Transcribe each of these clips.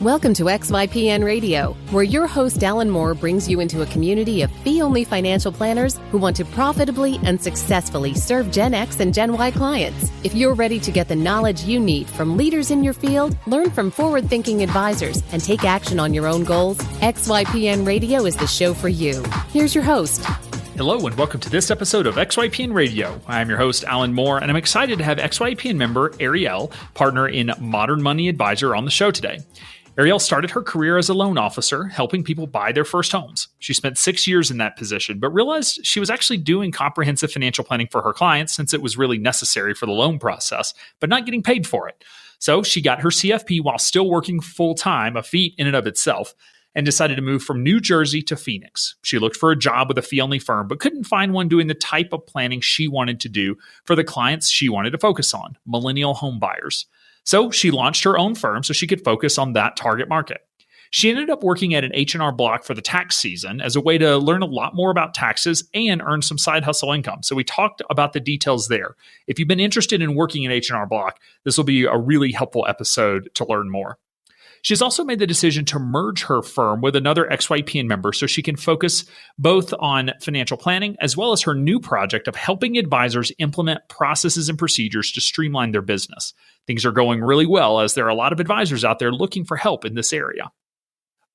Welcome to XYPN Radio, where your host Alan Moore brings you into a community of fee-only financial planners who want to profitably and successfully serve Gen X and Gen Y clients. If you're ready to get the knowledge you need from leaders in your field, learn from forward-thinking advisors, and take action on your own goals, XYPN Radio is the show for you. Here's your host. Hello and welcome to this episode of XYPN Radio. I'm your host, Alan Moore, and I'm excited to have XYPN member Arielle, partner in Modern Money Advisor, on the show today. Arielle started her career as a loan officer, helping people buy their first homes. She spent 6 years in that position, but realized she was actually doing comprehensive financial planning for her clients since it was really necessary for the loan process, but not getting paid for it. So she got her CFP while still working full-time, a feat in and of itself, and decided to move from New Jersey to Phoenix. She looked for a job with a fee-only firm, but couldn't find one doing the type of planning she wanted to do for the clients she wanted to focus on, millennial home buyers. So she launched her own firm so she could focus on that target market. She ended up working at an H&R Block for the tax season as a way to learn a lot more about taxes and earn some side hustle income. So we talked about the details there. If you've been interested in working at H&R Block, this will be a really helpful episode to learn more. She's also made the decision to merge her firm with another XYPN member so she can focus both on financial planning as well as her new project of helping advisors implement processes and procedures to streamline their business. Things are going really well as there are a lot of advisors out there looking for help in this area.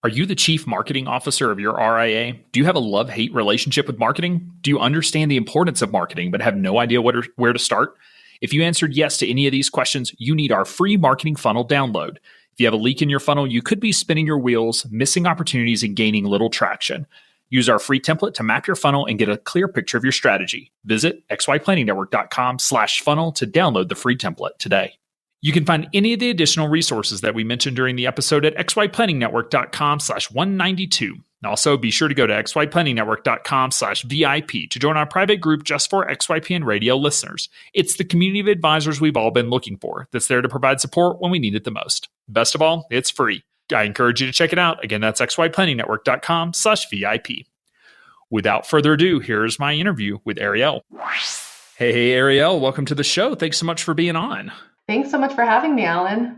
Are you the chief marketing officer of your RIA? Do you have a love-hate relationship with marketing? Do you understand the importance of marketing but have no idea where to start? If you answered yes to any of these questions, you need our free marketing funnel download. If you have a leak in your funnel, you could be spinning your wheels, missing opportunities, and gaining little traction. Use our free template to map your funnel and get a clear picture of your strategy. Visit xyplanningnetwork.com/funnel to download the free template today. You can find any of the additional resources that we mentioned during the episode at xyplanningnetwork.com/192. Also, be sure to go to xyplanningnetwork.com/VIP to join our private group just for XYPN Radio listeners. It's the community of advisors we've all been looking for that's there to provide support when we need it the most. Best of all, it's free. I encourage you to check it out. Again, that's xyplanningnetwork.com/VIP. Without further ado, here's my interview with Arielle. Hey, Arielle, welcome to the show. Thanks so much for being on. Thanks so much for having me, Alan.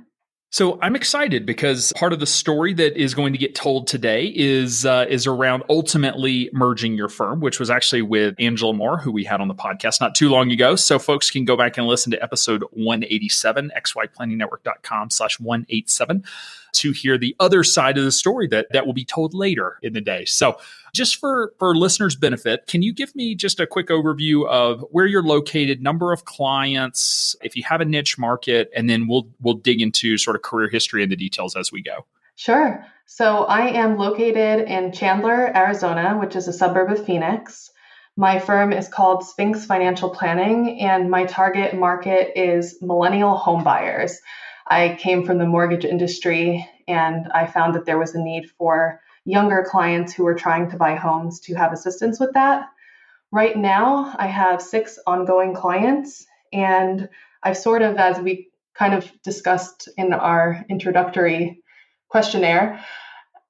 So I'm excited because part of the story that is going to get told today is around ultimately merging your firm, which was actually with Angela Moore, who we had on the podcast not too long ago. So folks can go back and listen to episode 187, xyplanningnetwork.com/187, to hear the other side of the story that will be told later in the day. So just for listeners' benefit, can you give me just a quick overview of where you're located, number of clients, if you have a niche market, and then we'll dig into sort of career history and the details as we go. Sure. So I am located in Chandler, Arizona, which is a suburb of Phoenix. My firm is called Sphinx Financial Planning, and my target market is millennial home buyers. I came from the mortgage industry, and I found that there was a need for younger clients who were trying to buy homes to have assistance with that. Right now, I have 6 ongoing clients, and I've sort of, as we kind of discussed in our introductory questionnaire,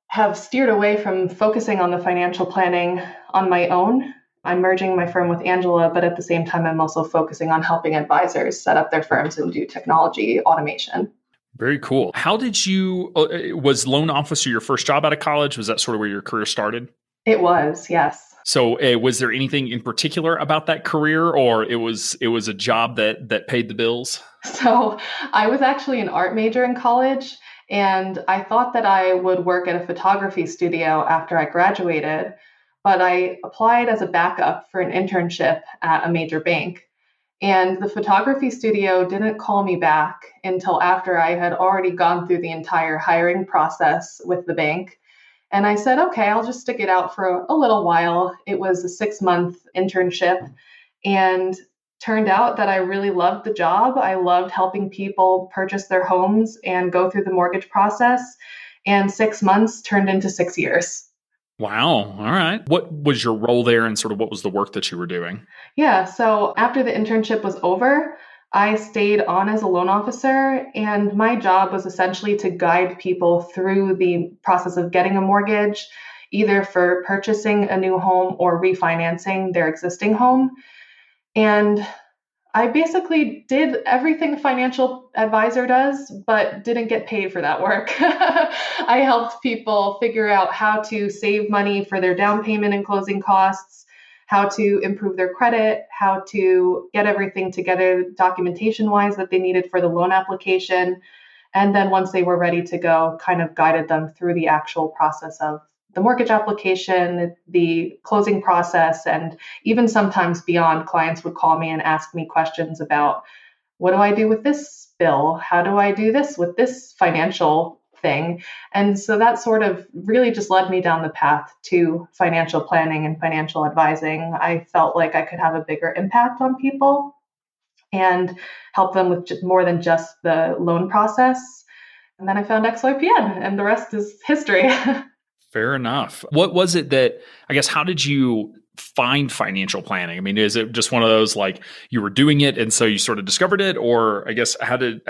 have steered away from focusing on the financial planning on my own. I'm merging my firm with Angela, but at the same time, I'm also focusing on helping advisors set up their firms and do technology automation. Very cool. How did you, was loan officer your first job out of college? Was that sort of where your career started? It was, yes. So was there anything in particular about that career, or it was a job that paid the bills? So I was actually an art major in college, and I thought that I would work at a photography studio after I graduated, but I applied as a backup for an internship at a major bank. And the photography studio didn't call me back until after I had already gone through the entire hiring process with the bank. And I said, okay, I'll just stick it out for a little while. It was a 6-month internship, and turned out that I really loved the job. I loved helping people purchase their homes and go through the mortgage process. And 6 months turned into 6 years. Wow. All right. What was your role there, and sort of what was the work that you were doing? Yeah. So after the internship was over, I stayed on as a loan officer, and my job was essentially to guide people through the process of getting a mortgage, either for purchasing a new home or refinancing their existing home. And I basically did everything a financial advisor does, but didn't get paid for that work. I helped people figure out how to save money for their down payment and closing costs, how to improve their credit, how to get everything together documentation wise that they needed for the loan application. And then once they were ready to go, kind of guided them through the actual process of the mortgage application, the closing process, and even sometimes beyond. Clients would call me and ask me questions about, what do I do with this bill? How do I do this with this financial thing? And so that sort of really just led me down the path to financial planning and financial advising. I felt like I could have a bigger impact on people and help them with just more than just the loan process. And then I found XYPN, and the rest is history. Fair enough. What was it that, I guess, how did you find financial planning? I mean, is it just one of those like you were doing it and so you sort of discovered it? Or I guess how did,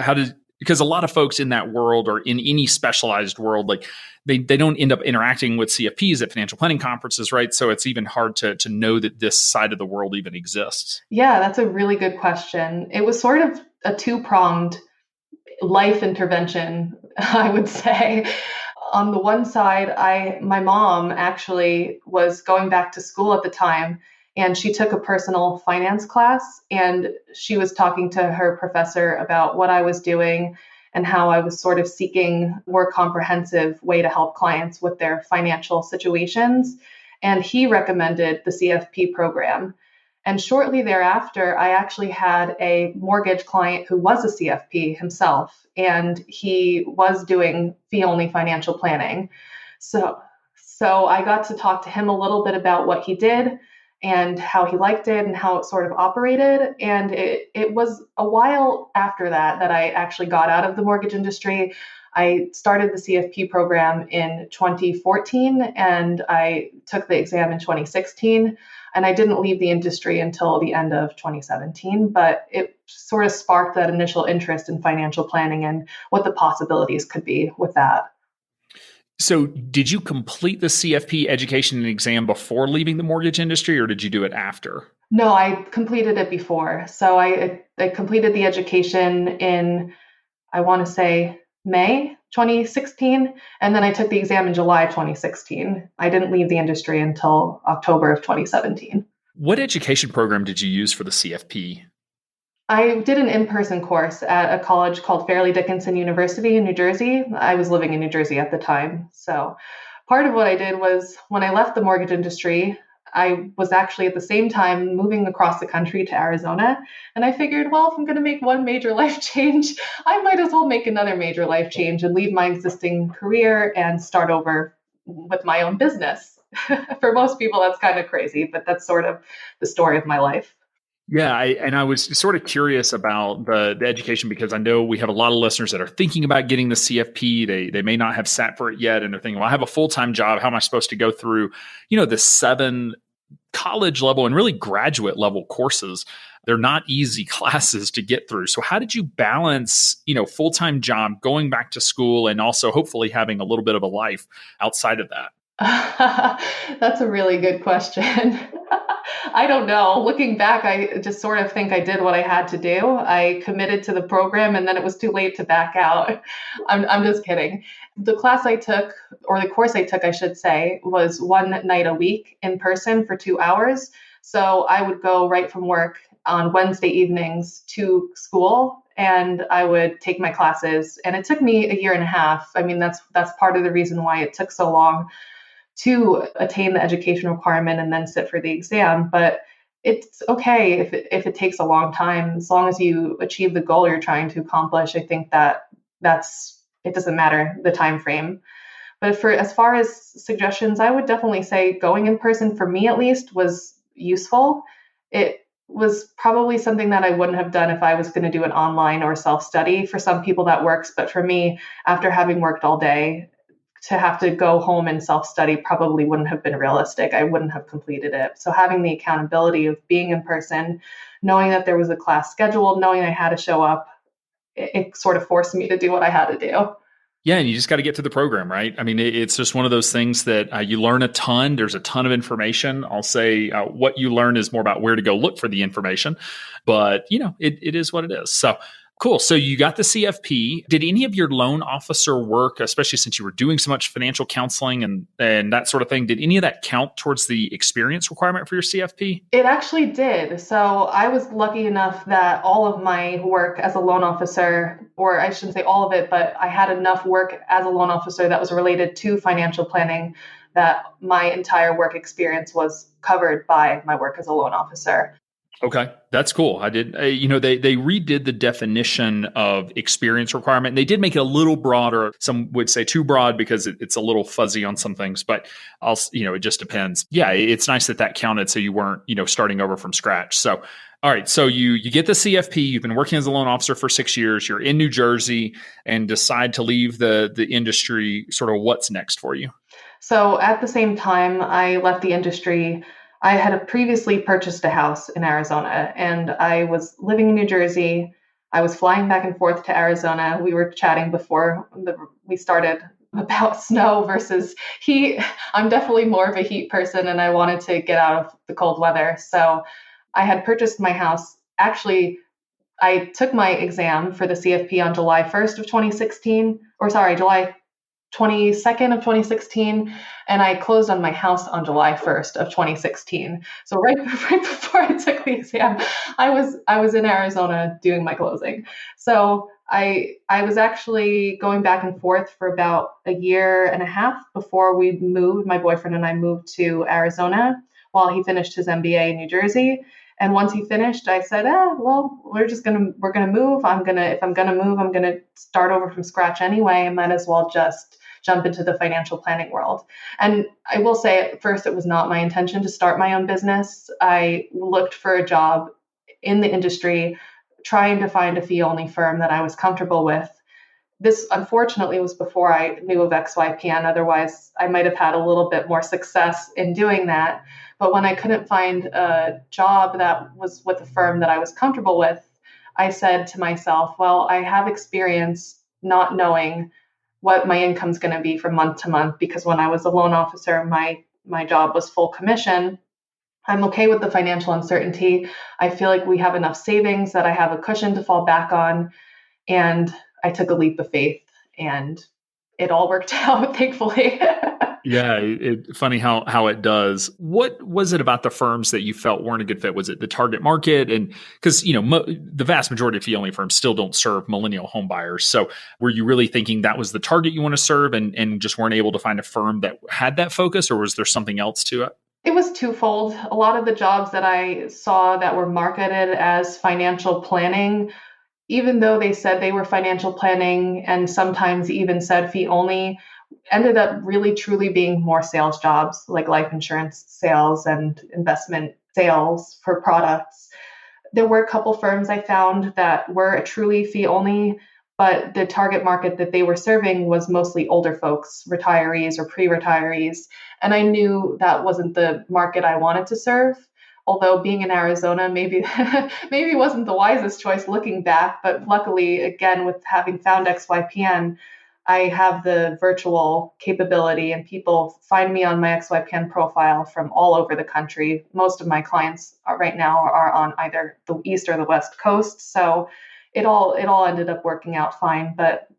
because a lot of folks in that world or in any specialized world, like they don't end up interacting with CFPs at financial planning conferences, right? So it's even hard to know that this side of the world even exists. Yeah, that's a really good question. It was sort of a two-pronged life intervention, I would say. On the one side, my mom actually was going back to school at the time, and she took a personal finance class, and she was talking to her professor about what I was doing and how I was sort of seeking a more comprehensive way to help clients with their financial situations. And he recommended the CFP program. And shortly thereafter, I actually had a mortgage client who was a CFP himself, and he was doing fee-only financial planning. So I got to talk to him a little bit about what he did and how he liked it and how it sort of operated. And it was a while after that I actually got out of the mortgage industry. I started the CFP program in 2014, and I took the exam in 2016. And I didn't leave the industry until the end of 2017, but it sort of sparked that initial interest in financial planning and what the possibilities could be with that. So did you complete the CFP education and exam before leaving the mortgage industry, or did you do it after? No, I completed it before. So I completed the education in, I want to say, May 2016, and then I took the exam in July 2016. I didn't leave the industry until October of 2017. What education program did you use for the CFP? I did an in-person course at a college called Fairleigh Dickinson University in New Jersey. I was living in New Jersey at the time. So part of what I did was, when I left the mortgage industry, I was actually at the same time moving across the country to Arizona. And I figured, well, if I'm going to make one major life change, I might as well make another major life change and leave my existing career and start over with my own business. For most people, that's kind of crazy, but that's sort of the story of my life. Yeah, I was sort of curious about the education, because I know we have a lot of listeners that are thinking about getting the CFP. They may not have sat for it yet, and they're thinking, well, I have a full-time job. How am I supposed to go through, the 7 college level and really graduate level courses? They're not easy classes to get through. So how did you balance, full-time job, going back to school, and also hopefully having a little bit of a life outside of that? That's a really good question. I don't know. Looking back, I just sort of think I did what I had to do. I committed to the program, and then it was too late to back out. I'm just kidding. The class I took, or the course I took, I should say, was one night a week in person for 2 hours. So I would go right from work on Wednesday evenings to school, and I would take my classes. And it took me a year and a half. I mean, that's part of the reason why it took so long to attain the education requirement and then sit for the exam. But it's okay if it takes a long time, as long as you achieve the goal you're trying to accomplish. I think it doesn't matter the time frame. But for as far as suggestions, I would definitely say going in person, for me at least, was useful. It was probably something that I wouldn't have done if I was going to do an online or self-study. For some people that works, but for me, after having worked all day, to have to go home and self-study probably wouldn't have been realistic. I wouldn't have completed it. So having the accountability of being in person, knowing that there was a class scheduled, knowing I had to show up, it sort of forced me to do what I had to do. Yeah, and you just got to get to the program, right? I mean, it's just one of those things that you learn a ton. There's a ton of information. I'll say what you learn is more about where to go look for the information, but it is what it is. So cool. So you got the CFP. Did any of your loan officer work, especially since you were doing so much financial counseling and that sort of thing, did any of that count towards the experience requirement for your CFP? It actually did. So I was lucky enough that all of my work as a loan officer, or I shouldn't say all of it, but I had enough work as a loan officer that was related to financial planning that my entire work experience was covered by my work as a loan officer. Okay, that's cool. I did, they redid the definition of experience requirement. And they did make it a little broader. Some would say too broad because it's a little fuzzy on some things, but it just depends. Yeah, it's nice that counted so you weren't, starting over from scratch. So, all right. So you get the CFP, you've been working as a loan officer for 6 years, you're in New Jersey and decide to leave the industry. Sort of what's next for you? So at the same time I left the industry, I had previously purchased a house in Arizona and I was living in New Jersey. I was flying back and forth to Arizona. We were chatting before we started about snow versus heat. I'm definitely more of a heat person and I wanted to get out of the cold weather. So I had purchased my house. Actually, I took my exam for the CFP on July 1st of 2016, or sorry, July 22nd of 2016, and I closed on my house on July 1st of 2016. So right before I took the exam, I was in Arizona doing my closing. So I was actually going back and forth for about a year and a half before we moved. My boyfriend and I moved to Arizona while he finished his MBA in New Jersey. And once he finished, I said, well, we're gonna move. If I'm gonna move, I'm gonna start over from scratch anyway. I might as well just jump into the financial planning world. And I will say at first, it was not my intention to start my own business. I looked for a job in the industry, trying to find a fee only firm that I was comfortable with. This, unfortunately, was before I knew of XYPN. Otherwise, I might have had a little bit more success in doing that. But when I couldn't find a job that was with a firm that I was comfortable with, I said to myself, well, I have experience not knowing what my income's going to be from month to month, because when I was a loan officer, my job was full commission. I'm okay with the financial uncertainty. I feel like we have enough savings that I have a cushion to fall back on. And I took a leap of faith and it all worked out, thankfully. Yeah, funny how it does. What was it about the firms that you felt weren't a good fit? Was it the target market? And because, the vast majority of fee-only firms still don't serve millennial home buyers. So were you really thinking that was the target you want to serve and just weren't able to find a firm that had that focus, or was there something else to it? It was twofold. A lot of the jobs that I saw that were marketed as financial planning, even though they said they were financial planning and sometimes even said fee only, ended up really truly being more sales jobs, like life insurance sales and investment sales for products. There were a couple firms I found that were truly fee only, but the target market that they were serving was mostly older folks, retirees or pre-retirees. And I knew that wasn't the market I wanted to serve. Although being in Arizona maybe wasn't the wisest choice looking back, but luckily, again, with having found XYPN, I have the virtual capability and people find me on my XYPN profile from all over the country. Most of my clients right now are on either the East or the West Coast. So it all ended up working out fine. But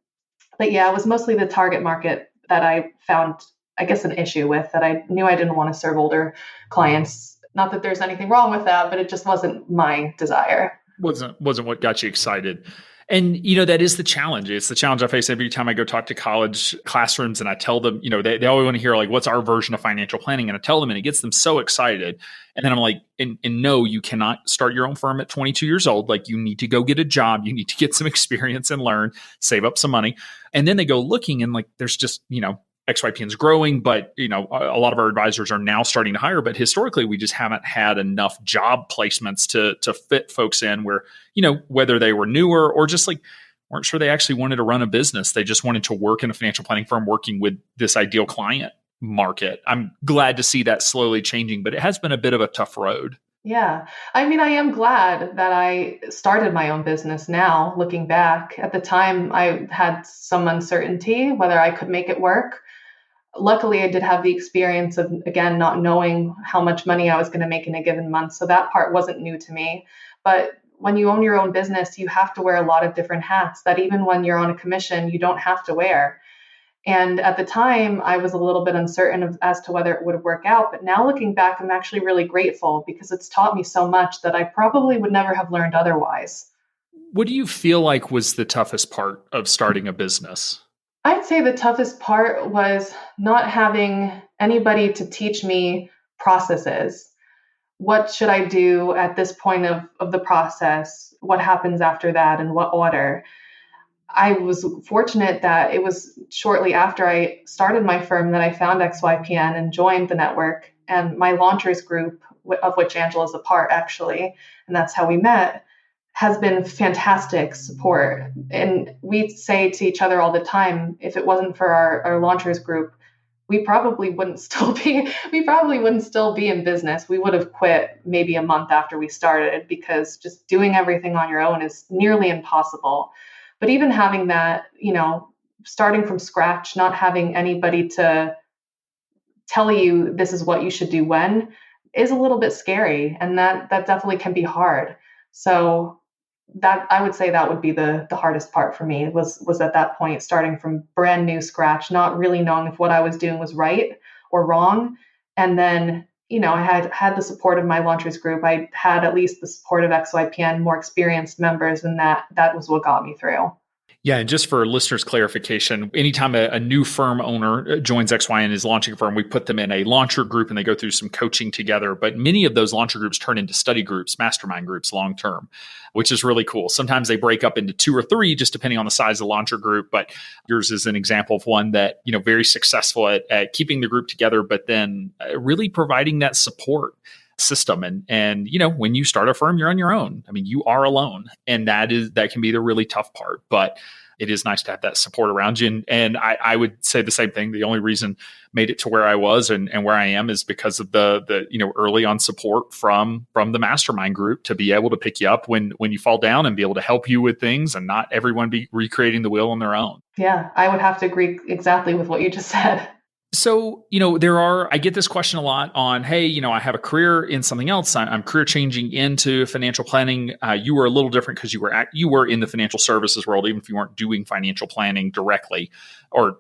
yeah, it was mostly the target market that I found, I guess, an issue with, that I knew I didn't want to serve older clients. Not that there's anything wrong with that, but it just wasn't my desire. Wasn't what got you excited. And, that is the challenge. It's the challenge I face every time I go talk to college classrooms and I tell them, they always want to hear, like, what's our version of financial planning? And I tell them and it gets them so excited. And then I'm like, and no, you cannot start your own firm at 22 years old. Like, you need to go get a job. You need to get some experience and learn, save up some money. And then they go looking and, like, there's just, XYPN's growing, but a lot of our advisors are now starting to hire. But historically, we just haven't had enough job placements to fit folks in where, whether they were newer or just like weren't sure they actually wanted to run a business. They just wanted to work in a financial planning firm working with this ideal client market. I'm glad to see that slowly changing, but it has been a bit of a tough road. Yeah. I mean, I am glad that I started my own business now, looking back. At the time, I had some uncertainty whether I could make it work. Luckily, I did have the experience of, again, not knowing how much money I was going to make in a given month. So that part wasn't new to me. But when you own your own business, you have to wear a lot of different hats that even when you're on a commission, you don't have to wear. And at the time, I was a little bit uncertain as to whether it would work out. But now looking back, I'm actually really grateful because it's taught me so much that I probably would never have learned otherwise. What do you feel like was the toughest part of starting a business? I'd say the toughest part was not having anybody to teach me processes. What should I do at this point of the process? What happens after that, and what order? I was fortunate that it was shortly after I started my firm that I found XYPN and joined the network. And my launchers group, of which Angela is a part, actually, and that's how we met, has been fantastic support. And we say to each other all the time, if it wasn't for our launchers group, we probably wouldn't still be in business. We would have quit maybe a month after we started because just doing everything on your own is nearly impossible. But even having that, starting from scratch, not having anybody to tell you this is what you should do when, is a little bit scary. And that definitely can be hard. So that, I would say, that would be the hardest part for me was at that point, starting from brand new scratch, not really knowing if what I was doing was right or wrong. And then, I had the support of my launchers group. I had at least the support of XYPN, more experienced members, and that was what got me through. Yeah, and just for listeners' clarification, anytime a new firm owner joins XY and is launching a firm, we put them in a launcher group and they go through some coaching together. But many of those launcher groups turn into study groups, mastermind groups long term, which is really cool. Sometimes they break up into 2 or 3, just depending on the size of the launcher group. But yours is an example of one that, very successful at keeping the group together, but then really providing that support system. And when you start a firm, you're on your own. I mean, you are alone, and that can be the really tough part, but it is nice to have that support around you. And I would say the same thing. The only reason made it to where I was and where I am is because of the early on support from the mastermind group to be able to pick you up when you fall down and be able to help you with things and not everyone be recreating the wheel on their own. Yeah, I would have to agree exactly with what you just said. So, I get this question a lot on, hey, I have a career in something else. I'm career changing into financial planning. You were a little different because you were in the financial services world, even if you weren't doing financial planning directly, or,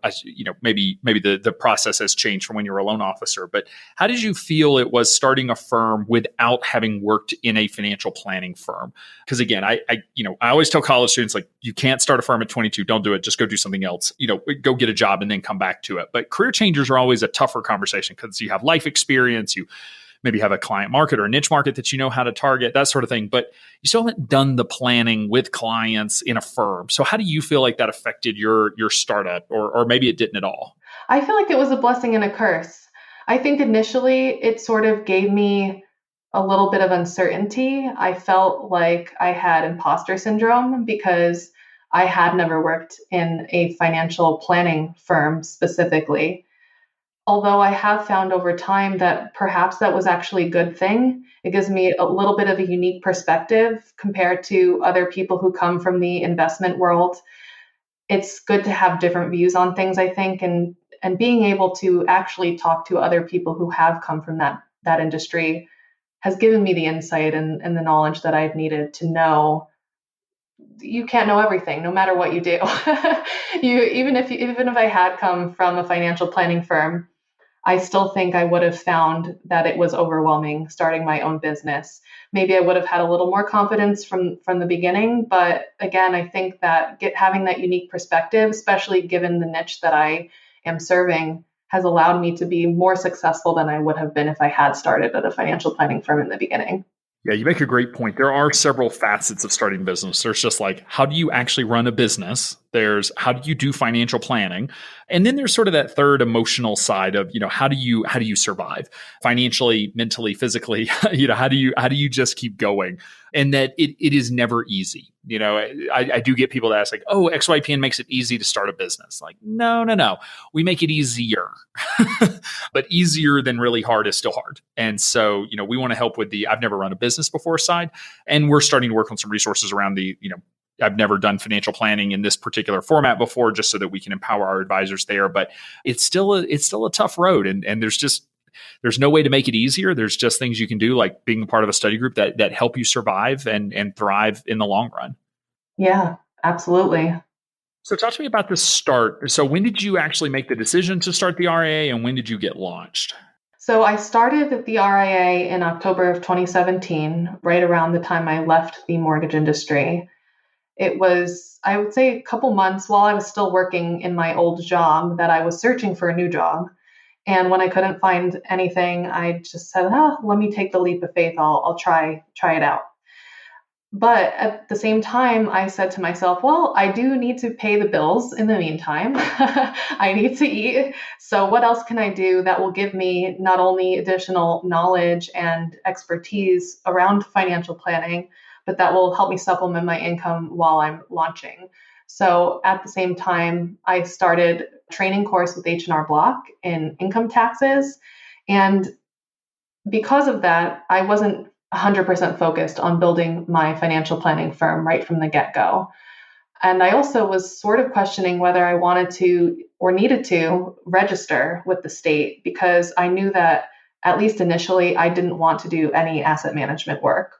maybe the process has changed from when you were a loan officer. But how did you feel it was starting a firm without having worked in a financial planning firm? Because again, I always tell college students, like, you can't start a firm at 22. Don't do it. Just go do something else. Go get a job and then come back to it. But career changers are always a tougher conversation because you have life experience. You maybe have a client market or a niche market that you know how to target, that sort of thing. But you still haven't done the planning with clients in a firm. So how do you feel like that affected your startup, or maybe it didn't at all? I feel like it was a blessing and a curse. I think initially it sort of gave me a little bit of uncertainty. I felt like I had imposter syndrome because I had never worked in a financial planning firm specifically. Although I have found over time that perhaps that was actually a good thing. It gives me a little bit of a unique perspective compared to other people who come from the investment world. It's good to have different views on things, I think, and being able to actually talk to other people who have come from that industry has given me the insight and the knowledge that I've needed to know you can't know everything, no matter what you do. Even if I had come from a financial planning firm, I still think I would have found that it was overwhelming starting my own business. Maybe I would have had a little more confidence from the beginning, but again, I think that having that unique perspective, especially given the niche that I am serving, has allowed me to be more successful than I would have been if I had started at a financial planning firm in the beginning. Yeah, you make a great point. There are several facets of starting business. There's just like, how do you actually run a business? There's how do you do financial planning? And then there's sort of that third emotional side of, how do you survive financially, mentally, physically? How do you just keep going? And that it is never easy. I do get people that ask like, oh, XYPN makes it easy to start a business. Like, no. We make it easier, but easier than really hard is still hard. And so, we want to help with I've never run a business before side. And we're starting to work on some resources around I've never done financial planning in this particular format before, just so that we can empower our advisors there. But it's still a tough road. And there's no way to make it easier. There's just things you can do, like being a part of a study group that help you survive and thrive in the long run. Yeah, absolutely. So talk to me about the start. So when did you actually make the decision to start the RIA, and when did you get launched? So I started the RIA in October of 2017, right around the time I left the mortgage industry. It was, I would say, a couple months while I was still working in my old job that I was searching for a new job. And when I couldn't find anything, I just said, let me take the leap of faith. I'll try it out. But at the same time, I said to myself, well, I do need to pay the bills in the meantime. I need to eat. So what else can I do that will give me not only additional knowledge and expertise around financial planning, but that will help me supplement my income while I'm launching? So at the same time, I started a training course with H&R Block in income taxes. And because of that, I wasn't 100% focused on building my financial planning firm right from the get-go. And I also was sort of questioning whether I wanted to or needed to register with the state, because I knew that, at least initially, I didn't want to do any asset management work.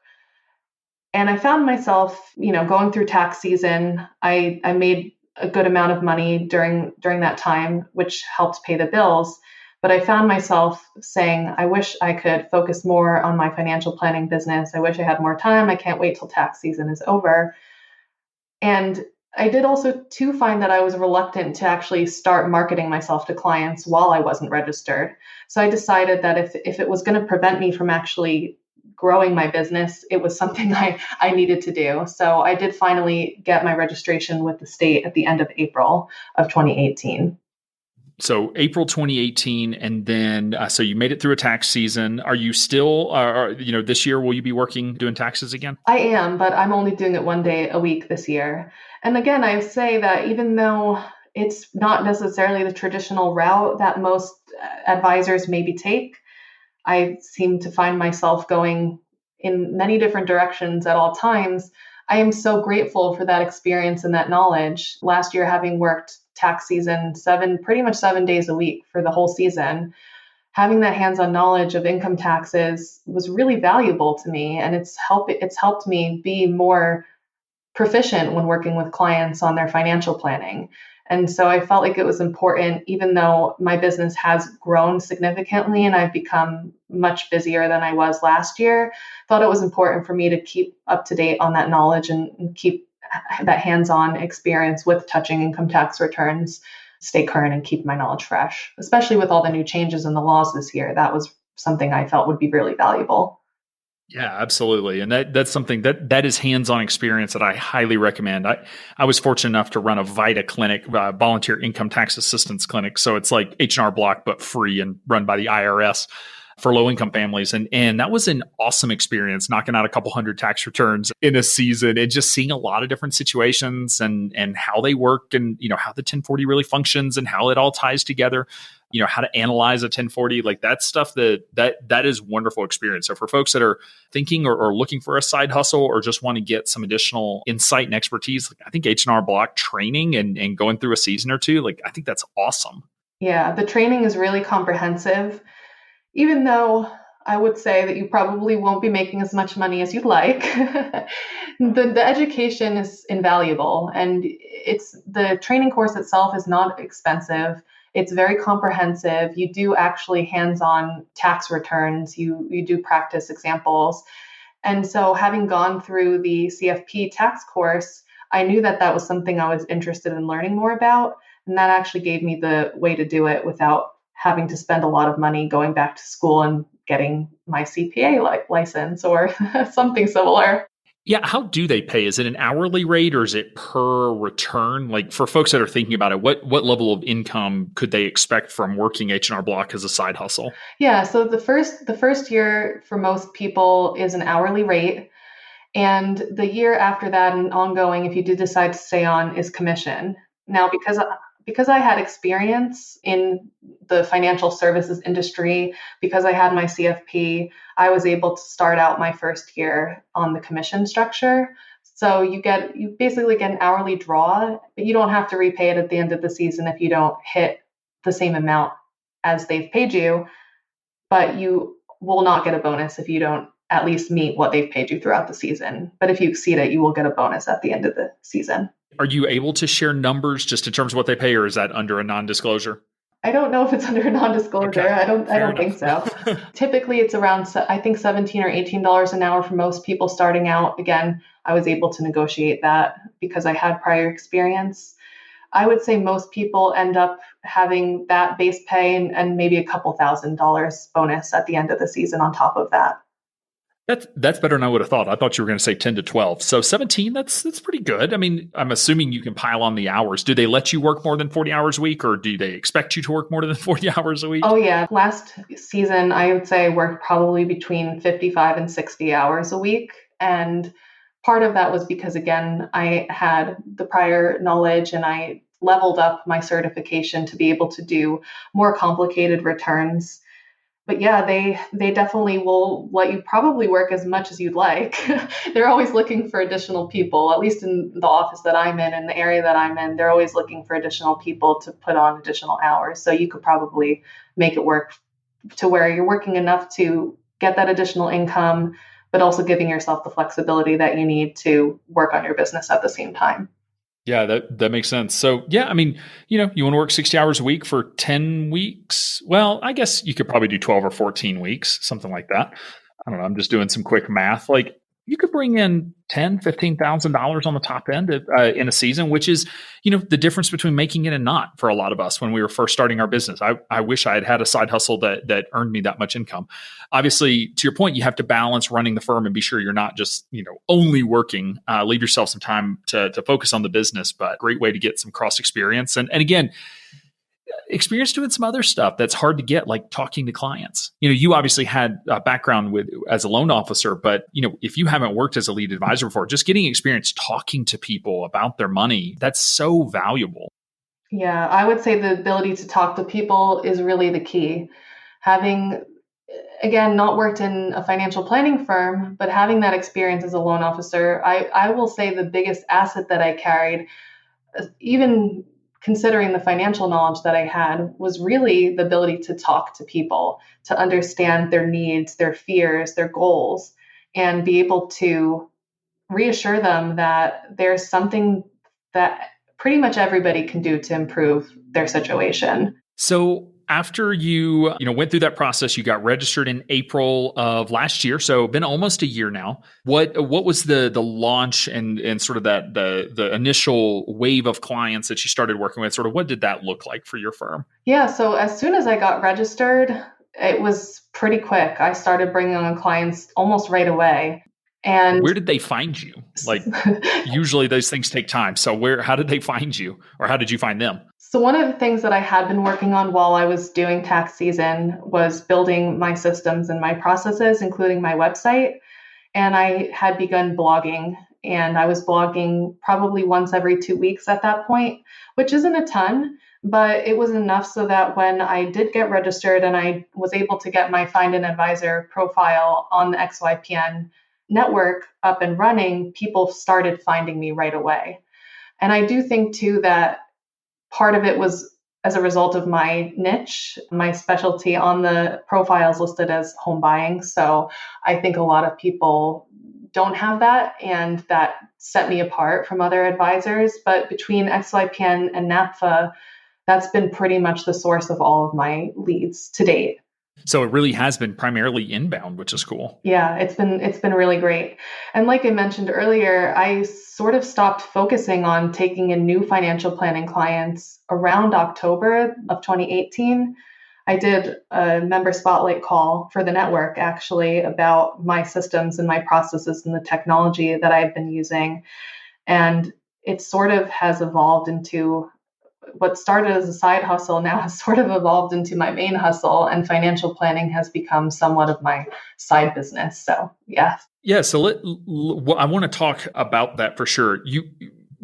And I found myself, going through tax season. I made a good amount of money during that time, which helped pay the bills. But I found myself saying, I wish I could focus more on my financial planning business. I wish I had more time. I can't wait till tax season is over. And I did also too find that I was reluctant to actually start marketing myself to clients while I wasn't registered. So I decided that if it was going to prevent me from actually growing my business, it was something I needed to do. So I did finally get my registration with the state at the end of April of 2018. So April 2018, and then so you made it through a tax season. Are you still, this year, will you be doing taxes again? I am, but I'm only doing it one day a week this year. And again, I say that even though it's not necessarily the traditional route that most advisors maybe take, I seem to find myself going in many different directions at all times. I am so grateful for that experience and that knowledge. Last year, having worked tax season pretty much 7 days a week for the whole season, having that hands-on knowledge of income taxes was really valuable to me. And it's helped me be more proficient when working with clients on their financial planning. And so I felt like it was important, even though my business has grown significantly and I've become much busier than I was last year, thought it was important for me to keep up to date on that knowledge and keep that hands-on experience with touching income tax returns, stay current and keep my knowledge fresh, especially with all the new changes in the laws this year. That was something I felt would be really valuable. Yeah, absolutely. And that's something that is hands-on experience that I highly recommend. I was fortunate enough to run a VITA clinic, volunteer income tax assistance clinic. So it's like H&R Block, but free and run by the IRS for low-income families. And that was an awesome experience, knocking out a couple hundred tax returns in a season and just seeing a lot of different situations and how they work and, how the 1040 really functions and how it all ties together. How to analyze a 1040, like that stuff that is wonderful experience. So for folks that are thinking or looking for a side hustle or just want to get some additional insight and expertise, I think H&R Block training and going through a season or two, I think that's awesome. Yeah, the training is really comprehensive, even though I would say that you probably won't be making as much money as you'd like. The education is invaluable, and the training course itself is not expensive. It's very comprehensive. You do actually hands-on tax returns. You do practice examples. And so having gone through the CFP tax course, I knew that was something I was interested in learning more about. And that actually gave me the way to do it without having to spend a lot of money going back to school and getting my CPA license or something similar. Yeah, how do they pay? Is it an hourly rate or is it per return? Like for folks that are thinking about it, what level of income could they expect from working H&R Block as a side hustle? Yeah, so the first year for most people is an hourly rate, and the year after that and ongoing, if you did decide to stay on, is commission. Now, because I had experience in the financial services industry, because I had my CFP, I was able to start out my first year on the commission structure. So you basically get an hourly draw, but you don't have to repay it at the end of the season if you don't hit the same amount as they've paid you, but you will not get a bonus if you don't at least meet what they've paid you throughout the season. But if you exceed it, you will get a bonus at the end of the season. Are you able to share numbers just in terms of what they pay, or is that under a non-disclosure? I don't know if it's under a non-disclosure. Okay, I don't think enough. so. Typically, it's around I think $17 or $18 an hour for most people starting out. Again, I was able to negotiate that because I had prior experience. I would say most people end up having that base pay and maybe a couple $1,000s bonus at the end of the season on top of that. That's better than I would have thought. I thought you were going to say 10 to 12. So 17, that's pretty good. I mean, I'm assuming you can pile on the hours. Do they let you work more than 40 hours a week, or do they expect you to work more than 40 hours a week? Oh yeah, last season I would say I worked probably between 55 and 60 hours a week, and part of that was because again, I had the prior knowledge and I leveled up my certification to be able to do more complicated returns. But yeah, they definitely will let you probably work as much as you'd like. They're always looking for additional people, at least in the office that I'm in the area that I'm in, they're always looking for additional people to put on additional hours. So you could probably make it work to where you're working enough to get that additional income, but also giving yourself the flexibility that you need to work on your business at the same time. Yeah, that makes sense. So yeah, I mean, you want to work 60 hours a week for 10 weeks. Well, I guess you could probably do 12 or 14 weeks, something like that. I don't know. I'm just doing some quick math. Like you could bring in $10,000, $15,000 on the top end in a season, which is, the difference between making it and not for a lot of us when we were first starting our business. I wish I had a side hustle that earned me that much income. Obviously, to your point, you have to balance running the firm and be sure you're not just, only working. Leave yourself some time to focus on the business, but great way to get some cross experience. And again, experience doing some other stuff that's hard to get, like talking to clients. You obviously had a background as a loan officer, but if you haven't worked as a lead advisor before, just getting experience talking to people about their money, that's so valuable. Yeah, I would say the ability to talk to people is really the key. Having, again, not worked in a financial planning firm, but having that experience as a loan officer, I will say the biggest asset that I carried, even considering the financial knowledge that I had, was really the ability to talk to people, to understand their needs, their fears, their goals, and be able to reassure them that there's something that pretty much everybody can do to improve their situation. So after you went through that process, you got registered in April of last year. So been almost a year now. What was the launch and sort of that the initial wave of clients that you started working with? Sort of what did that look like for your firm? Yeah. So as soon as I got registered, it was pretty quick. I started bringing on clients almost right away. And where did they find you? Like usually those things take time. So how did they find you, or how did you find them? So one of the things that I had been working on while I was doing tax season was building my systems and my processes, including my website. And I had begun blogging, and I was blogging probably once every 2 weeks at that point, which isn't a ton, but it was enough so that when I did get registered and I was able to get my Find an Advisor profile on the XYPN network up and running, people started finding me right away. And I do think too that part of it was as a result of my niche, my specialty on the profiles listed as home buying. So I think a lot of people don't have that, and that set me apart from other advisors. But between XYPN and NAPFA, that's been pretty much the source of all of my leads to date. So it really has been primarily inbound, which is cool. Yeah, it's been really great. And like I mentioned earlier, I sort of stopped focusing on taking in new financial planning clients around October of 2018. I did a member spotlight call for the network actually about my systems and my processes and the technology that I've been using. And it sort of has evolved into what started as a side hustle now has sort of evolved into my main hustle, and financial planning has become somewhat of my side business. So, yeah. Yeah. So I want to talk about that for sure.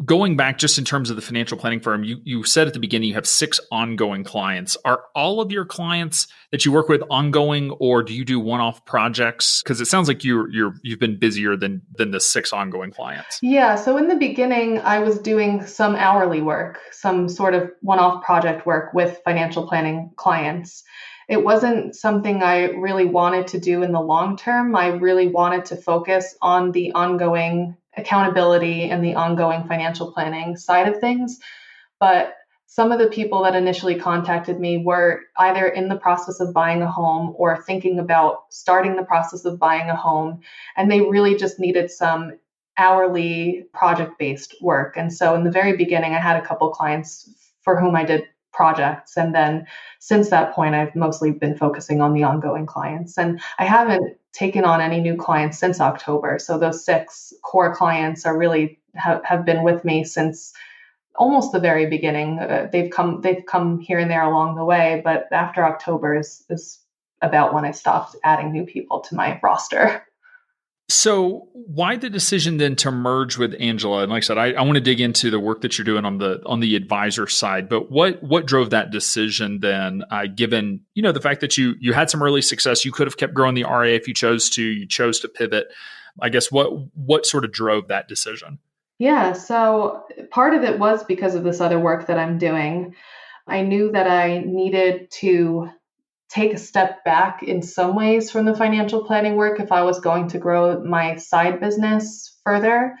Going back just in terms of the financial planning firm, you said at the beginning you have 6 ongoing clients. Are all of your clients that you work with ongoing, or do you do one-off projects? Because it sounds like you've been busier than the 6 ongoing clients. Yeah. So in the beginning, I was doing some hourly work, some sort of one-off project work with financial planning clients. It wasn't something I really wanted to do in the long term. I really wanted to focus on the ongoing accountability and the ongoing financial planning side of things. But some of the people that initially contacted me were either in the process of buying a home or thinking about starting the process of buying a home. And they really just needed some hourly project-based work. And so in the very beginning, I had a couple clients for whom I did projects. And then since that point, I've mostly been focusing on the ongoing clients. And I haven't taken on any new clients since October. So those 6 core clients are really have been with me since almost the very beginning. They've come here and there along the way, but after October is about when I stopped adding new people to my roster. So why the decision then to merge with Angela? And like I said, I want to dig into the work that you're doing on the advisor side, but what drove that decision then, given, the fact that you had some early success, you could have kept growing the RIA if you chose to pivot. I guess what sort of drove that decision? Yeah. So part of it was because of this other work that I'm doing. I knew that I needed to take a step back in some ways from the financial planning work if I was going to grow my side business further.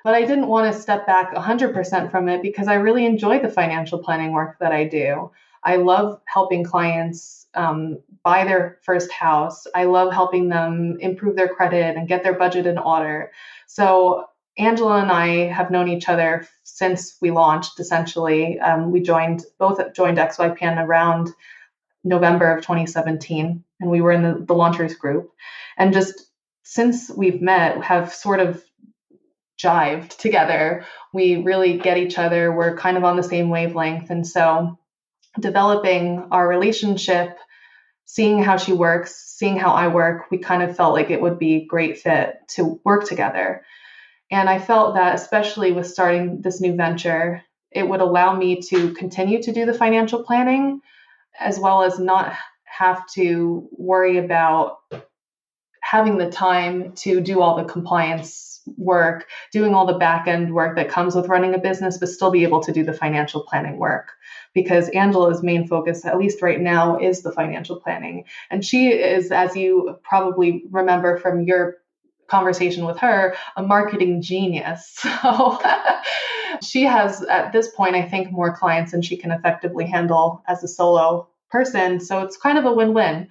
But I didn't want to step back 100% from it because I really enjoy the financial planning work that I do. I love helping clients buy their first house. I love helping them improve their credit and get their budget in order. So Angela and I have known each other since we launched, essentially. We both joined XYPN around November of 2017, and we were in the launchers group. And just since we've met, have sort of jived together. We really get each other. We're kind of on the same wavelength. And so developing our relationship, seeing how she works, seeing how I work, we kind of felt like it would be a great fit to work together. And I felt that especially with starting this new venture, it would allow me to continue to do the financial planning, as well as not have to worry about having the time to do all the compliance work, doing all the back end work that comes with running a business, but still be able to do the financial planning work. Because Angela's main focus, at least right now, is the financial planning. And she is, as you probably remember from your conversation with her, a marketing genius. So she has, at this point, I think, more clients than she can effectively handle as a solo person. So it's kind of a win-win.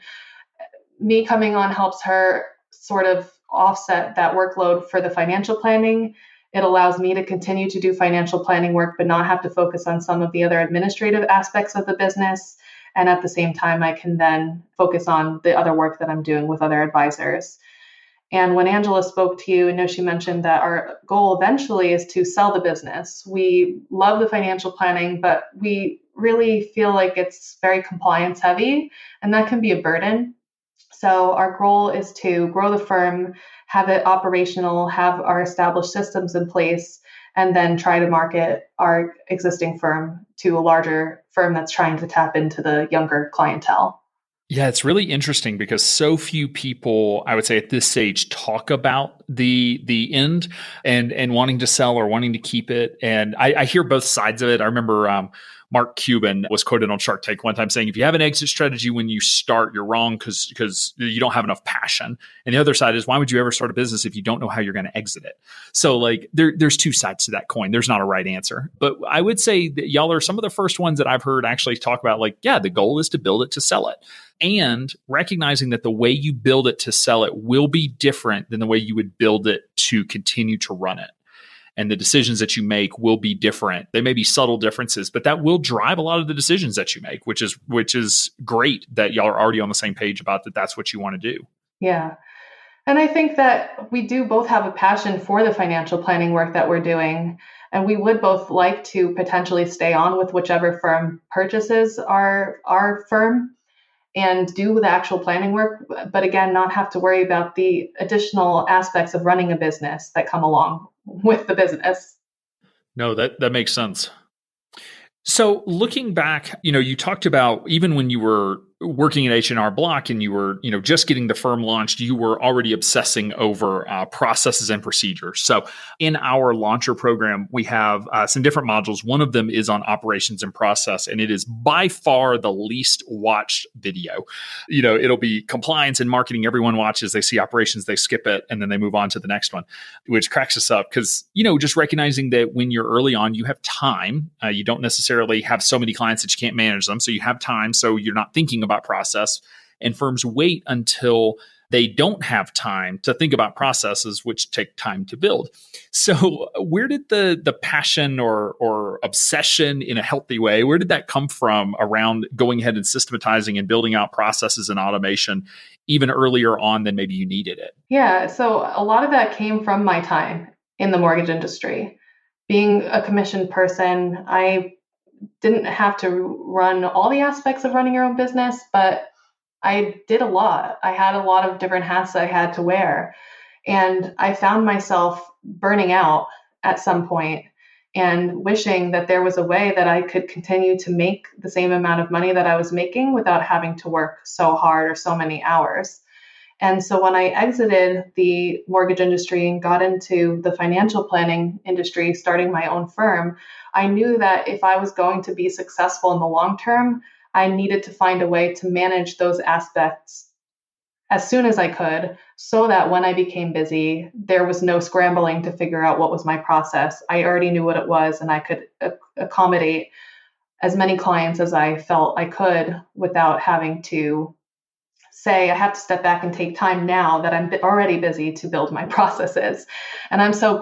Me coming on helps her sort of offset that workload for the financial planning. It allows me to continue to do financial planning work, but not have to focus on some of the other administrative aspects of the business. And at the same time, I can then focus on the other work that I'm doing with other advisors. And when Angela spoke to you, I know she mentioned that our goal eventually is to sell the business. We love the financial planning, but we really feel like it's very compliance heavy, and that can be a burden. So our goal is to grow the firm, have it operational, have our established systems in place, and then try to market our existing firm to a larger firm that's trying to tap into the younger clientele. Yeah, it's really interesting because so few people, I would say at this stage, talk about the end and wanting to sell or wanting to keep it. And I hear both sides of it. I remember Mark Cuban was quoted on Shark Tank one time saying, if you have an exit strategy when you start, you're wrong because you don't have enough passion. And the other side is, why would you ever start a business if you don't know how you're going to exit it? So like there's two sides to that coin. There's not a right answer. But I would say that y'all are some of the first ones that I've heard actually talk about like, yeah, the goal is to build it to sell it. And recognizing that the way you build it to sell it will be different than the way you would build it to continue to run it. and the decisions that you make will be different. They may be subtle differences, but that will drive a lot of the decisions that you make, which is great that y'all are already on the same page about that. That's what you want to do. Yeah. And I think that we do both have a passion for the financial planning work that we're doing. And we would both like to potentially stay on with whichever firm purchases our firm and do the actual planning work. But again, not have to worry about the additional aspects of running a business that come along with the business. No, that makes sense. So looking back, you talked about even when you were working at H&R Block and you were, just getting the firm launched, you were already obsessing over processes and procedures. So in our launcher program, we have some different modules. One of them is on operations and process, and it is by far the least watched video. It'll be compliance and marketing. Everyone watches, they see operations, they skip it, and then they move on to the next one, which cracks us up because, just recognizing that when you're early on, you have time. You don't necessarily have so many clients that you can't manage them. So you have time. So you're not thinking about process, and firms wait until they don't have time to think about processes, which take time to build. So where did the passion or obsession in a healthy way, where did that come from around going ahead and systematizing and building out processes and automation even earlier on than maybe you needed it? Yeah, so a lot of that came from my time in the mortgage industry. Being a commissioned person, I didn't have to run all the aspects of running your own business, but I did a lot. I had a lot of different hats I had to wear. And I found myself burning out at some point and wishing that there was a way that I could continue to make the same amount of money that I was making without having to work so hard or so many hours. And so when I exited the mortgage industry and got into the financial planning industry, starting my own firm, I knew that if I was going to be successful in the long term, I needed to find a way to manage those aspects as soon as I could, so that when I became busy, there was no scrambling to figure out what was my process. I already knew what it was, and I could accommodate as many clients as I felt I could without having to say I have to step back and take time now that I'm already busy to build my processes. And I'm so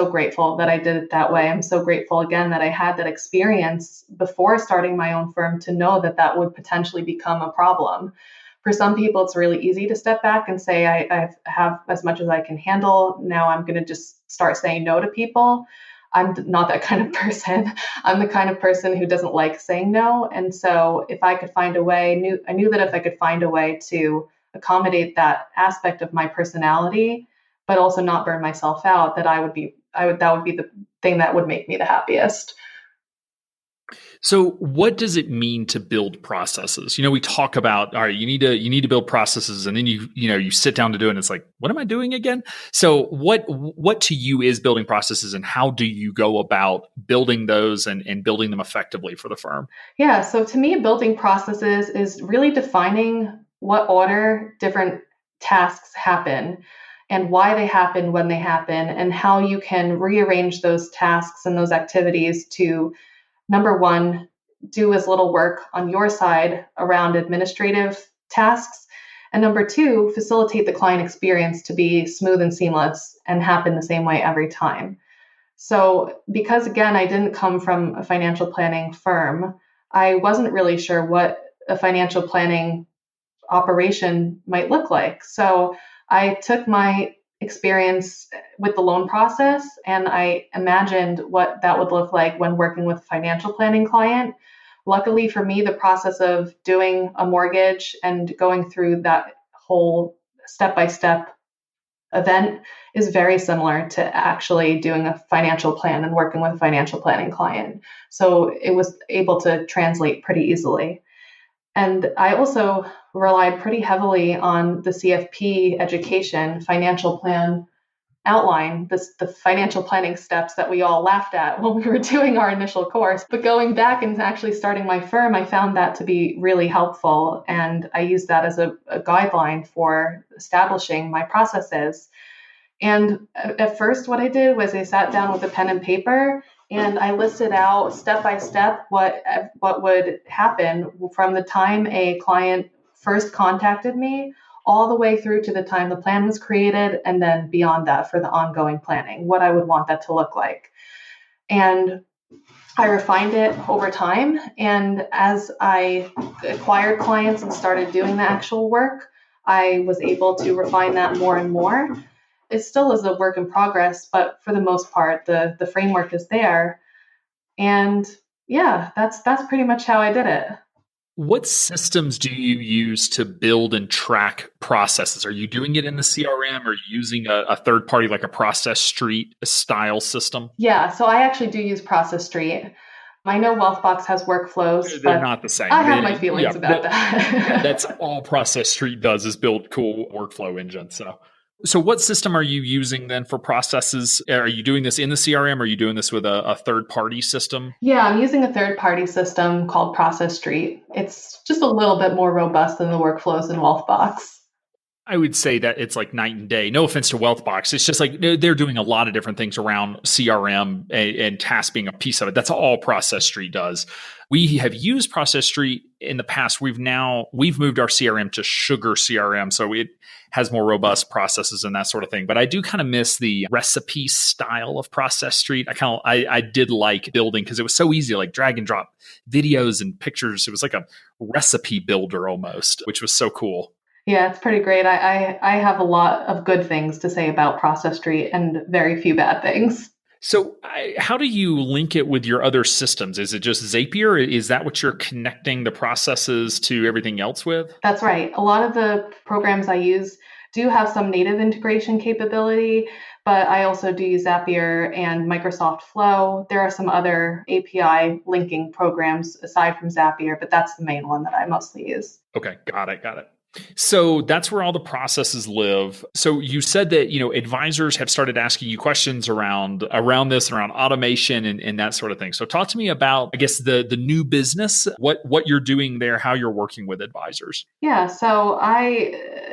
grateful that I did it that way. I'm so grateful again that I had that experience before starting my own firm to know that that would potentially become a problem. For some people, it's really easy to step back and say, I have as much as I can handle. Now I'm going to just start saying no to people. I'm not that kind of person. I'm the kind of person who doesn't like saying no. And so if I could find a way, I knew that if I could find a way to accommodate that aspect of my personality, but also not burn myself out, that that would be the thing that would make me the happiest. So what does it mean to build processes? We talk about, all right, you need to build processes, and then you sit down to do it and it's like, what am I doing again? So what to you is building processes, and how do you go about building those and building them effectively for the firm? Yeah, so to me, building processes is really defining what order different tasks happen and why they happen when they happen, and how you can rearrange those tasks and those activities to, number one, do as little work on your side around administrative tasks. And number two, facilitate the client experience to be smooth and seamless and happen the same way every time. So because, again, I didn't come from a financial planning firm, I wasn't really sure what a financial planning operation might look like. So I took my experience with the loan process, and I imagined what that would look like when working with a financial planning client. Luckily for me, the process of doing a mortgage and going through that whole step-by-step event is very similar to actually doing a financial plan and working with a financial planning client. So it was able to translate pretty easily. And I also relied pretty heavily on the CFP education financial plan outline, the financial planning steps that we all laughed at when we were doing our initial course. But going back and actually starting my firm, I found that to be really helpful. And I used that as a guideline for establishing my processes. And at first, what I did was I sat down with a pen and paper, and I listed out step by step what would happen from the time a client first contacted me all the way through to the time the plan was created, and then beyond that for the ongoing planning, what I would want that to look like. And I refined it over time. And as I acquired clients and started doing the actual work, I was able to refine that more and more. It still is a work in progress, but for the most part, the framework is there. And yeah, that's pretty much how I did it. What systems do you use to build and track processes? Are you doing it in the CRM or using a third party like a Process Street style system? Yeah, so I actually do use Process Street. I know Wealthbox has workflows, They're but not the same. I have my feelings about that. That's all Process Street does is build cool workflow engines. So what system are you using then for processes? Are you doing this in the CRM or are you doing this with a third-party system? Yeah, I'm using a third-party system called Process Street. It's just a little bit more robust than the workflows in Wealthbox. I would say that it's like night and day. No offense to Wealthbox. It's just like they're doing a lot of different things around CRM and tasks being a piece of it. That's all Process Street does. We have used Process Street in the past. We've moved our CRM to Sugar CRM. So it has more robust processes and that sort of thing. But I do kind of miss the recipe style of Process Street. I did like building because it was so easy, like drag and drop videos and pictures. It was like a recipe builder almost, which was so cool. Yeah, it's pretty great. I have a lot of good things to say about Process Street and very few bad things. So how do you link it with your other systems? Is it just Zapier? Is that what you're connecting the processes to everything else with? That's right. A lot of the programs I use do have some native integration capability, but I also do use Zapier and Microsoft Flow. There are some other API linking programs aside from Zapier, but that's the main one that I mostly use. Okay, got it. So that's where all the processes live. So you said that, advisors have started asking you questions around this, around automation and that sort of thing. So talk to me about, I guess, the new business, what you're doing there, how you're working with advisors. Yeah. So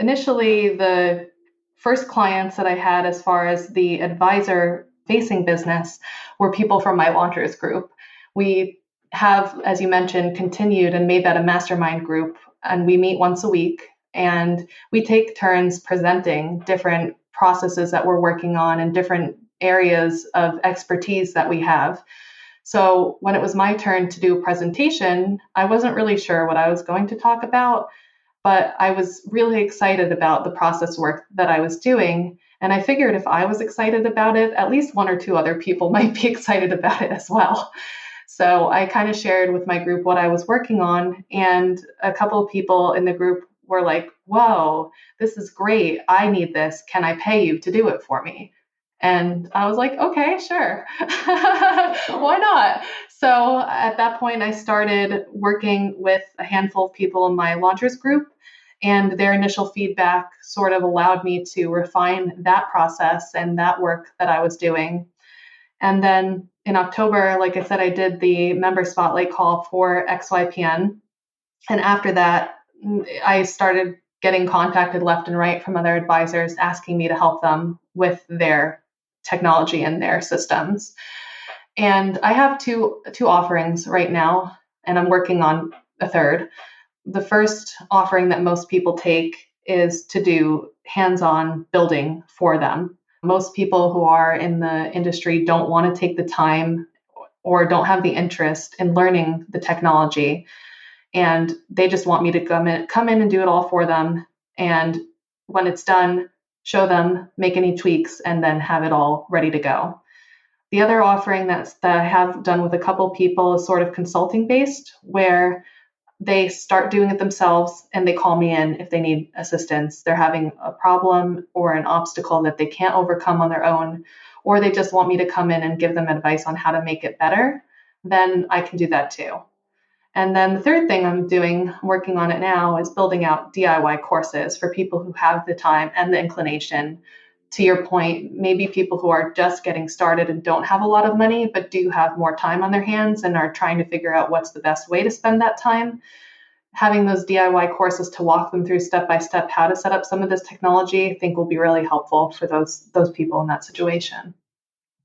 initially, the first clients that I had as far as the advisor facing business were people from my launchers group. We have, as you mentioned, continued and made that a mastermind group, and we meet once a week. And we take turns presenting different processes that we're working on and different areas of expertise that we have. So when it was my turn to do a presentation, I wasn't really sure what I was going to talk about, but I was really excited about the process work that I was doing. And I figured if I was excited about it, at least one or two other people might be excited about it as well. So I kind of shared with my group what I was working on, and a couple of people in the group were like, whoa, this is great. I need this. Can I pay you to do it for me? And I was like, okay, sure. Why not? So at that point, I started working with a handful of people in my launchers group, and their initial feedback sort of allowed me to refine that process and that work that I was doing. And then in October, like I said, I did the member spotlight call for XYPN. And after that, I started getting contacted left and right from other advisors asking me to help them with their technology and their systems. And I have two offerings right now, and I'm working on a third. The first offering that most people take is to do hands-on building for them. Most people who are in the industry don't want to take the time or don't have the interest in learning the technology. And they just want me to come in and do it all for them. And when it's done, show them, make any tweaks, and then have it all ready to go. The other offering that I have done with a couple people is sort of consulting based, where they start doing it themselves and they call me in if they need assistance. They're having a problem or an obstacle that they can't overcome on their own, or they just want me to come in and give them advice on how to make it better. Then I can do that too. And then the third thing I'm working on it now, is building out DIY courses for people who have the time and the inclination. To your point, maybe people who are just getting started and don't have a lot of money, but do have more time on their hands and are trying to figure out what's the best way to spend that time. Having those DIY courses to walk them through step by step how to set up some of this technology, I think will be really helpful for those people in that situation.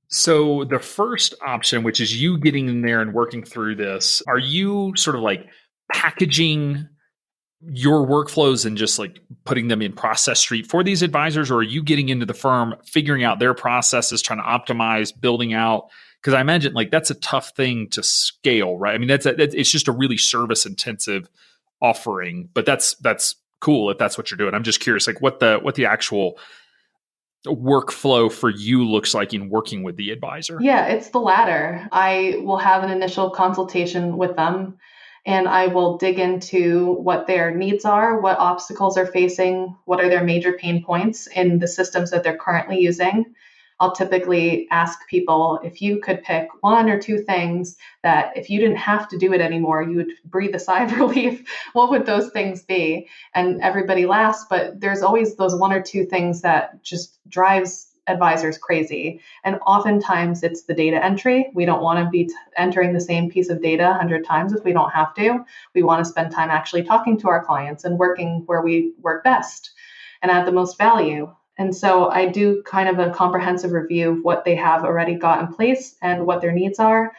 So the first option, which is you getting in there and working through this, are you sort of like packaging your workflows and just like putting them in process street for these advisors, or are you getting into the firm, figuring out their processes, trying to optimize, building out? Because I imagine like that's a tough thing to scale, right? I mean, it's just a really service intensive offering, but that's cool if that's what you're doing. I'm just curious, like what the actual workflow for you looks like in working with the advisor. Yeah, it's the latter. I will have an initial consultation with them and I will dig into what their needs are, what obstacles they're facing, what are their major pain points in the systems that they're currently using. I'll typically ask people if you could pick one or two things that if you didn't have to do it anymore, you would breathe a sigh of relief. What would those things be? And everybody laughs, but there's always those one or two things that just drives advisors crazy. And oftentimes it's the data entry. We don't want to be entering the same piece of data 100 times if we don't have to. We want to spend time actually talking to our clients and working where we work best and add the most value. And so I do kind of a comprehensive review of what they have already got in place and what their needs are.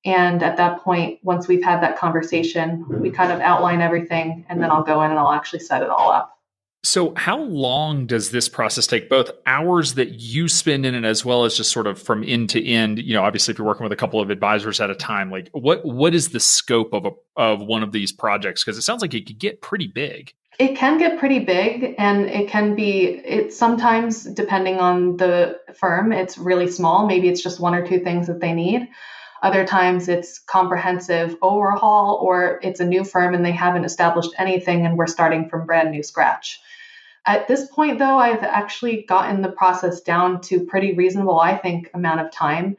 And at that point, once we've had that conversation, we kind of outline everything, and then I'll go in and I'll actually set it all up. So how long does this process take? Both hours that you spend in it as well as just sort of from end to end? You know, obviously if you're working with a couple of advisors at a time, like what is the scope of one of these projects? Because it sounds like it could get pretty big. It can get pretty big, and it's sometimes, depending on the firm, it's really small. Maybe it's just one or two things that they need. Other times it's comprehensive overhaul, or it's a new firm and they haven't established anything and we're starting from brand new scratch. At this point, though, I've actually gotten the process down to pretty reasonable, I think, amount of time.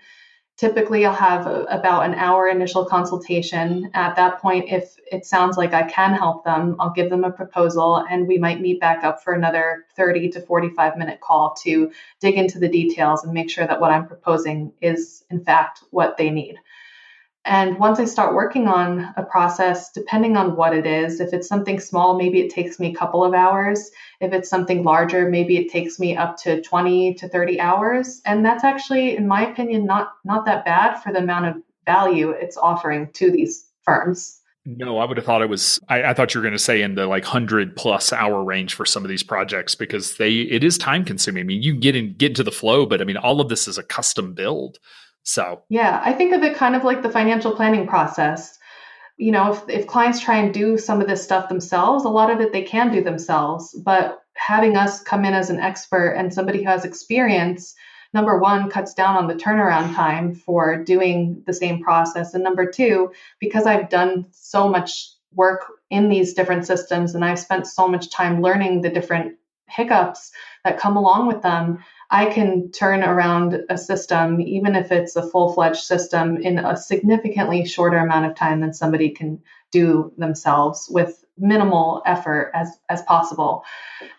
Typically, I'll have about an hour initial consultation. At that point, if it sounds like I can help them, I'll give them a proposal and we might meet back up for another 30 to 45-minute call to dig into the details and make sure that what I'm proposing is, in fact, what they need. And once I start working on a process, depending on what it is, if it's something small, maybe it takes me a couple of hours. If it's something larger, maybe it takes me up to 20 to 30 hours. And that's actually, in my opinion, not that bad for the amount of value it's offering to these firms. No, I would have thought it was, I thought you were going to say in the like 100+ hour range for some of these projects, because it is time consuming. I mean, you get into the flow, but I mean, all of this is a custom build. So yeah, I think of it kind of like the financial planning process. You know, if clients try and do some of this stuff themselves, a lot of it they can do themselves. But having us come in as an expert and somebody who has experience, number one, cuts down on the turnaround time for doing the same process. And number two, because I've done so much work in these different systems and I've spent so much time learning the different hiccups that come along with them, I can turn around a system, even if it's a full-fledged system, in a significantly shorter amount of time than somebody can do themselves with minimal effort as possible.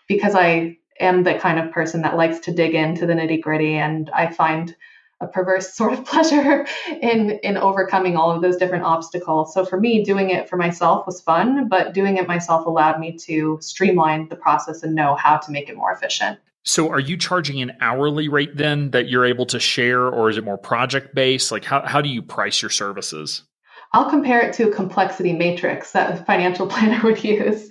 Because I am the kind of person that likes to dig into the nitty-gritty, and I find a perverse sort of pleasure in overcoming all of those different obstacles. So for me, doing it for myself was fun, but doing it myself allowed me to streamline the process and know how to make it more efficient. So are you charging an hourly rate then that you're able to share, or is it more project-based? Like how do you price your services? I'll compare it to a complexity matrix that a financial planner would use.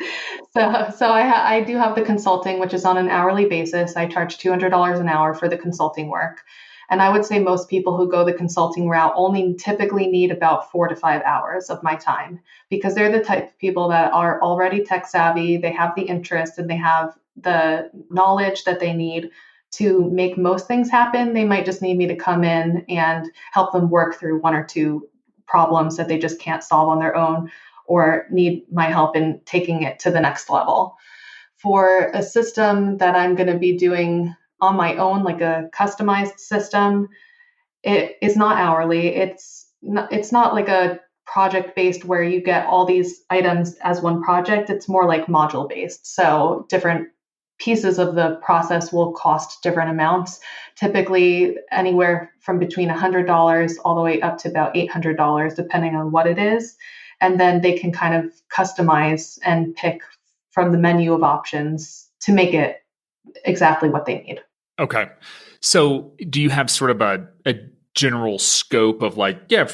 So I do have the consulting, which is on an hourly basis. I charge $200 an hour for the consulting work. And I would say most people who go the consulting route only typically need about 4 to 5 hours of my time, because they're the type of people that are already tech savvy, they have the interest, and they have the knowledge that they need to make most things happen. They might just need me to come in and help them work through one or two problems that they just can't solve on their own, or need my help in taking it to the next level. For a system that I'm going to be doing on my own, like a customized system, it is not hourly. It's not like a project-based where you get all these items as one project. It's more like module-based. So different pieces of the process will cost different amounts, typically anywhere from between $100 all the way up to about $800, depending on what it is. And then they can kind of customize and pick from the menu of options to make it exactly what they need. Okay. So do you have sort of a general scope of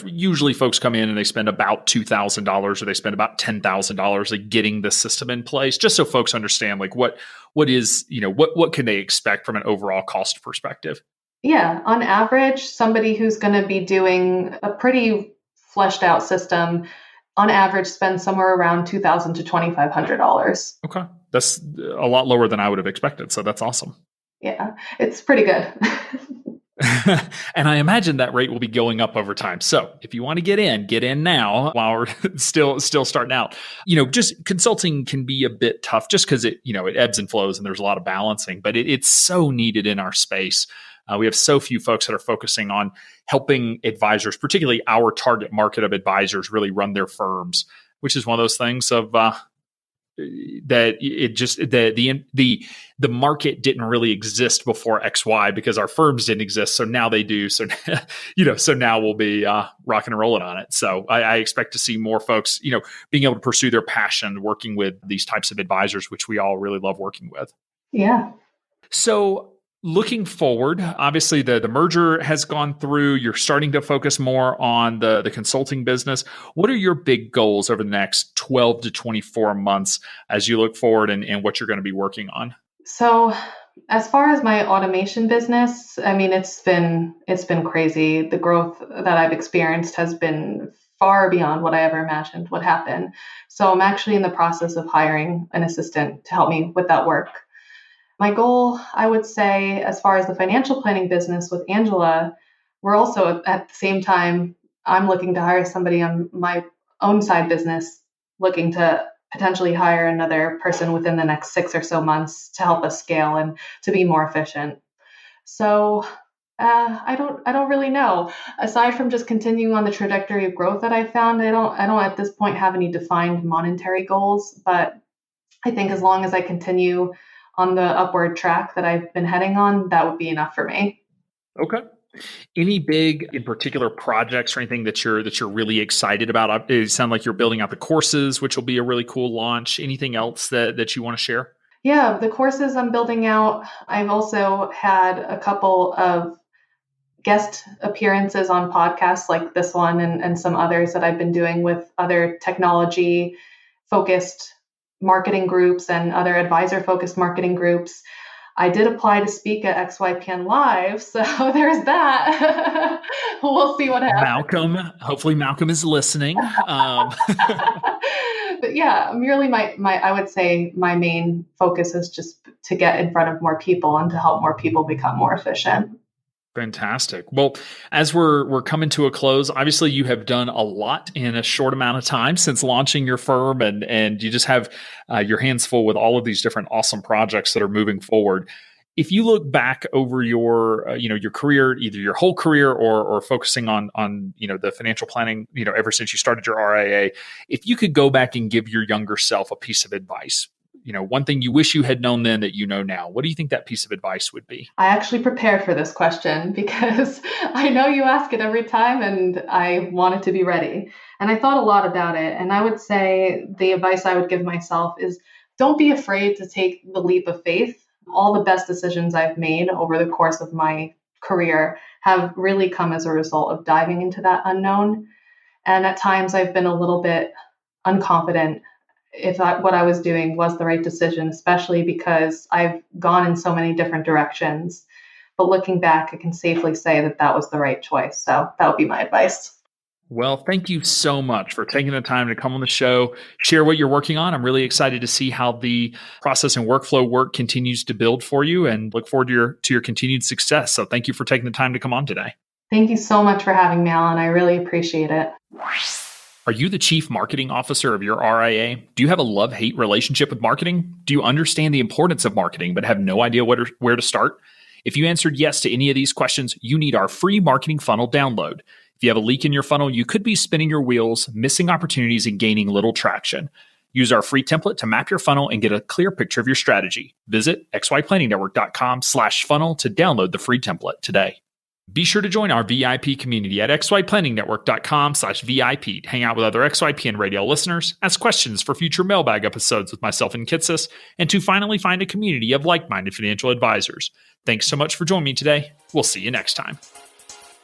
usually folks come in and they spend about $2,000 or they spend about $10,000 like getting the system in place, just so folks understand what can they expect from an overall cost perspective? Yeah, on average, somebody who's going to be doing a pretty fleshed out system on average spends somewhere around $2,000 to $2,500. Okay. That's a lot lower than I would have expected. So that's awesome. Yeah, it's pretty good. And I imagine that rate will be going up over time. So if you want to get in now while we're still starting out. Just consulting can be a bit tough just because it ebbs and flows and there's a lot of balancing, but it's so needed in our space. We have so few folks that are focusing on helping advisors, particularly our target market of advisors, really run their firms, which is one of those things of that it just the market didn't really exist before XY because our firms didn't exist. So now they do. So, so now we'll be rocking and rolling on it. So I expect to see more folks, being able to pursue their passion, working with these types of advisors, which we all really love working with. Yeah. So looking forward, obviously the merger has gone through. You're starting to focus more on the consulting business. What are your big goals over the next 12 to 24 months as you look forward and what you're going to be working on? So as far as my automation business, I mean, it's been crazy. The growth that I've experienced has been far beyond what I ever imagined would happen. So I'm actually in the process of hiring an assistant to help me with that work. My goal, I would say, as far as the financial planning business with Angela, we're also at the same time, I'm looking to hire somebody on my own side business, looking to potentially hire another person within the next 6 or so months to help us scale and to be more efficient. So I don't really know. Aside from just continuing on the trajectory of growth that I found, I don't at this point have any defined monetary goals, but I think as long as I continue on the upward track that I've been heading on, that would be enough for me. Okay. Any big in particular projects or anything that you're really excited about? It sounds like you're building out the courses, which will be a really cool launch. Anything else that you want to share? Yeah, the courses I'm building out. I've also had a couple of guest appearances on podcasts like this one and some others that I've been doing with other technology focused marketing groups and other advisor-focused marketing groups. I did apply to speak at XYPN Live, so there's that. We'll see what happens. Hopefully Malcolm is listening. But yeah, merely I would say my main focus is just to get in front of more people and to help more people become more efficient. Fantastic. Well, as we're coming to a close, obviously you have done a lot in a short amount of time since launching your firm, and you just have your hands full with all of these different awesome projects that are moving forward. If you look back over your your career, either your whole career or focusing on the financial planning, ever since you started your RIA, if you could go back and give your younger self a piece of advice, one thing you wish you had known then that you know now, what do you think that piece of advice would be? I actually prepared for this question because I know you ask it every time and I wanted to be ready. And I thought a lot about it. And I would say the advice I would give myself is don't be afraid to take the leap of faith. All the best decisions I've made over the course of my career have really come as a result of diving into that unknown. And at times I've been a little bit unconfident if what I was doing was the right decision, especially because I've gone in so many different directions. But looking back, I can safely say that was the right choice. So that would be my advice. Well, thank you so much for taking the time to come on the show, share what you're working on. I'm really excited to see how the process and workflow work continues to build for you and look forward to your continued success. So thank you for taking the time to come on today. Thank you so much for having me, Alan. I really appreciate it. Are you the chief marketing officer of your RIA? Do you have a love-hate relationship with marketing? Do you understand the importance of marketing but have no idea where to start? If you answered yes to any of these questions, you need our free marketing funnel download. If you have a leak in your funnel, you could be spinning your wheels, missing opportunities, and gaining little traction. Use our free template to map your funnel and get a clear picture of your strategy. Visit xyplanningnetwork.com/funnel to download the free template today. Be sure to join our VIP community at xyplanningnetwork.com/VIP to hang out with other XYPN radio listeners, ask questions for future mailbag episodes with myself and Kitsis, and to finally find a community of like-minded financial advisors. Thanks so much for joining me today. We'll see you next time.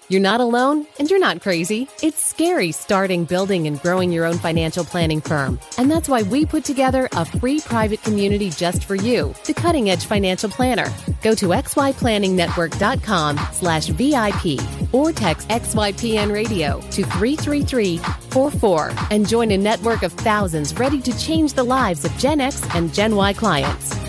You're not alone, and you're not crazy. It's scary starting, building, and growing your own financial planning firm. And that's why we put together a free private community just for you, the Cutting Edge Financial Planner. Go to xyplanningnetwork.com/VIP or text XYPN Radio to 33344 and join a network of thousands ready to change the lives of Gen X and Gen Y clients.